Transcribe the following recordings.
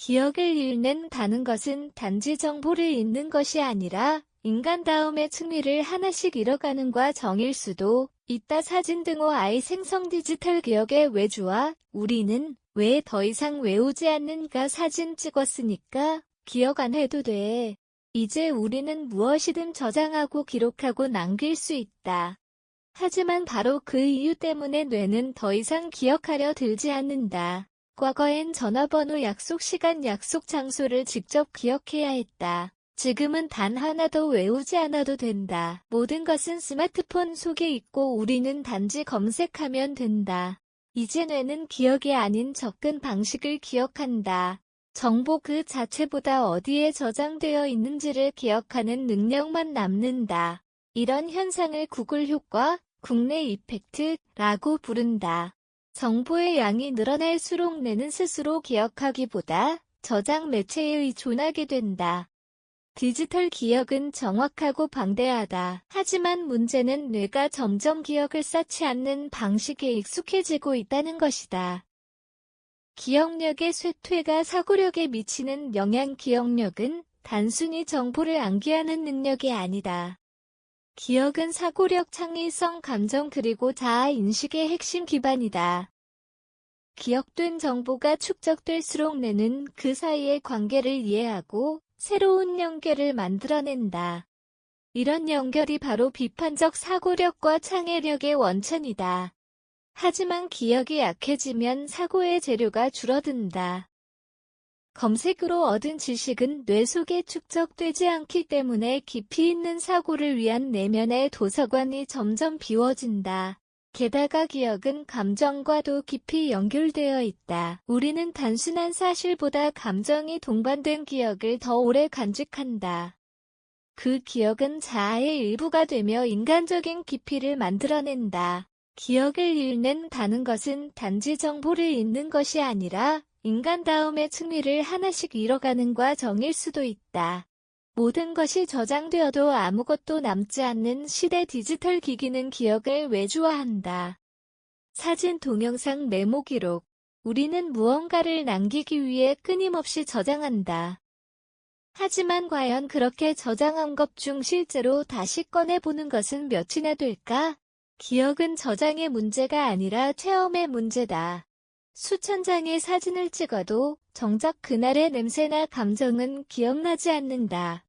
기억을 잃는다는 것은 단지 정보를 잃는 것이 아니라 인간다움의 측면을 하나씩 잃어가는과 정일 수도 있다. 사진 등호 아이 생성 디지털 기억의 외주와 우리는 왜 더 이상 외우지 않는가? 사진 찍었으니까 기억 안 해도 돼. 이제 우리는 무엇이든 저장하고 기록하고 남길 수 있다. 하지만 바로 그 이유 때문에 뇌는 더 이상 기억하려 들지 않는다. 과거엔 전화번호, 약속 시간, 약속 장소를 직접 기억해야 했다. 지금은 단 하나도 외우지 않아도 된다. 모든 것은 스마트폰 속에 있고 우리는 단지 검색하면 된다. 이제 뇌는 기억이 아닌 접근 방식을 기억한다. 정보 그 자체보다 어디에 저장되어 있는지를 기억하는 능력만 남는다. 이런 현상을 구글 효과, 국내 이펙트라고 부른다. 정보의 양이 늘어날수록 뇌는 스스로 기억하기보다 저장 매체에 의존하게 된다. 디지털 기억은 정확하고 방대하다. 하지만 문제는 뇌가 점점 기억을 쌓지 않는 방식에 익숙해지고 있다는 것이다. 기억력의 쇠퇴가 사고력에 미치는 영향. 기억력은 단순히 정보를 암기하는 능력이 아니다. 기억은 사고력, 창의성, 감정 그리고 자아 인식의 핵심 기반이다. 기억된 정보가 축적될수록 뇌는 그 사이의 관계를 이해하고 새로운 연결을 만들어낸다. 이런 연결이 바로 비판적 사고력과 창의력의 원천이다. 하지만 기억이 약해지면 사고의 재료가 줄어든다. 검색으로 얻은 지식은 뇌 속에 축적되지 않기 때문에 깊이 있는 사고를 위한 내면의 도서관이 점점 비워진다. 게다가 기억은 감정과도 깊이 연결되어 있다. 우리는 단순한 사실보다 감정이 동반된 기억을 더 오래 간직한다. 그 기억은 자아의 일부가 되며 인간적인 깊이를 만들어낸다. 기억을 잃는다는 것은 단지 정보를 잃는 것이 아니라 인간다움의 측면을 하나씩 잃어가는 과정일 수도 있다. 모든 것이 저장되어도 아무것도 남지 않는 시대. 디지털 기기는 기억을 외주화한다. 사진, 동영상, 메모, 기록. 우리는 무언가를 남기기 위해 끊임없이 저장한다. 하지만 과연 그렇게 저장한 것 중 실제로 다시 꺼내보는 것은 몇이나 될까? 기억은 저장의 문제가 아니라 체험의 문제다. 수천 장의 사진을 찍어도 정작 그날의 냄새나 감정은 기억나지 않는다.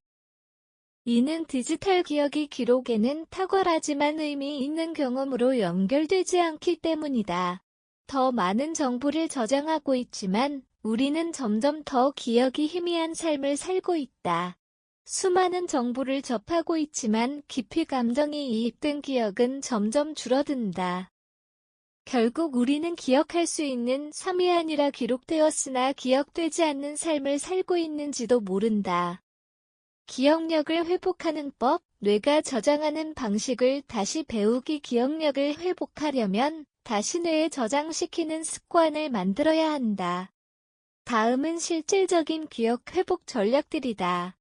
이는 디지털 기억이 기록에는 탁월하지만 의미 있는 경험으로 연결되지 않기 때문이다. 더 많은 정보를 저장하고 있지만 우리는 점점 더 기억이 희미한 삶을 살고 있다. 수많은 정보를 접하고 있지만 깊이 감정이 이입된 기억은 점점 줄어든다. 결국 우리는 기억할 수 있는 삶이 아니라 기록되었으나 기억되지 않는 삶을 살고 있는지도 모른다. 기억력을 회복하는 법. 뇌가 저장하는 방식을 다시 배우기. 기억력을 회복하려면 다시 뇌에 저장시키는 습관을 만들어야 한다. 다음은 실질적인 기억 회복 전략들이다.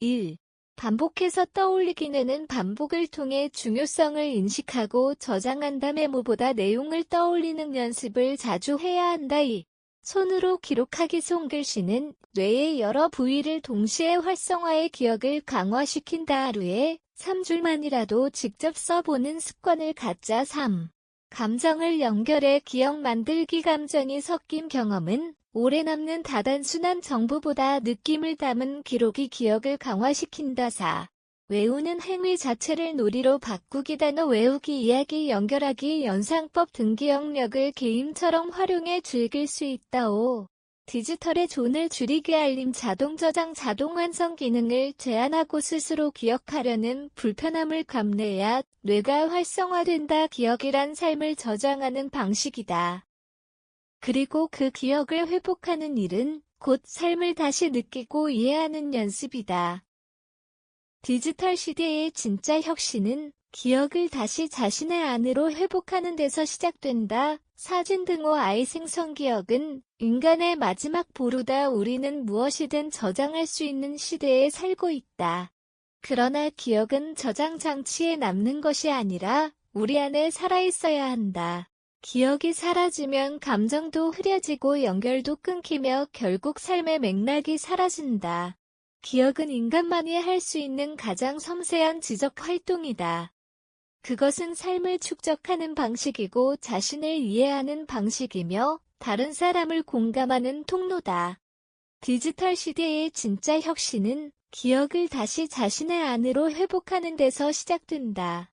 1. 반복해서 떠올리기. 뇌는 반복을 통해 중요성을 인식하고 저장한다. 메모보다 내용을 떠올리는 연습을 자주 해야 한다. 2. 손으로 기록하기. 손글씨는 뇌의 여러 부위를 동시에 활성화해 기억을 강화시킨다. 하루에 3줄만이라도 직접 써보는 습관을 갖자. 3. 감정을 연결해 기억 만들기. 감정이 섞인 경험은 오래 남는 다단순한 정보보다 느낌을 담은 기록이 기억을 강화시킨다. 4. 외우는 행위 자체를 놀이로 바꾸기. 단어 외우기, 이야기, 연결하기, 연상법 등 기억력을 게임처럼 활용해 즐길 수 있다. 5. 디지털의 존을 줄이기. 알림, 자동 저장, 자동 완성 기능을 제한하고 스스로 기억하려는 불편함을 감내해야 뇌가 활성화된다. 기억이란 삶을 저장하는 방식이다. 그리고 그 기억을 회복하는 일은 곧 삶을 다시 느끼고 이해하는 연습이다. 디지털 시대의 진짜 혁신은 기억을 다시 자신의 안으로 회복하는 데서 시작된다. 사진 등호 아이 생성. 기억은 인간의 마지막 보루다. 우리는 무엇이든 저장할 수 있는 시대에 살고 있다. 그러나 기억은 저장 장치에 남는 것이 아니라 우리 안에 살아있어야 한다. 기억이 사라지면 감정도 흐려지고 연결도 끊기며 결국 삶의 맥락이 사라진다. 기억은 인간만이 할 수 있는 가장 섬세한 지적 활동이다. 그것은 삶을 축적하는 방식이고 자신을 이해하는 방식이며 다른 사람을 공감하는 통로다. 디지털 시대의 진짜 혁신은 기억을 다시 자신의 안으로 회복하는 데서 시작된다.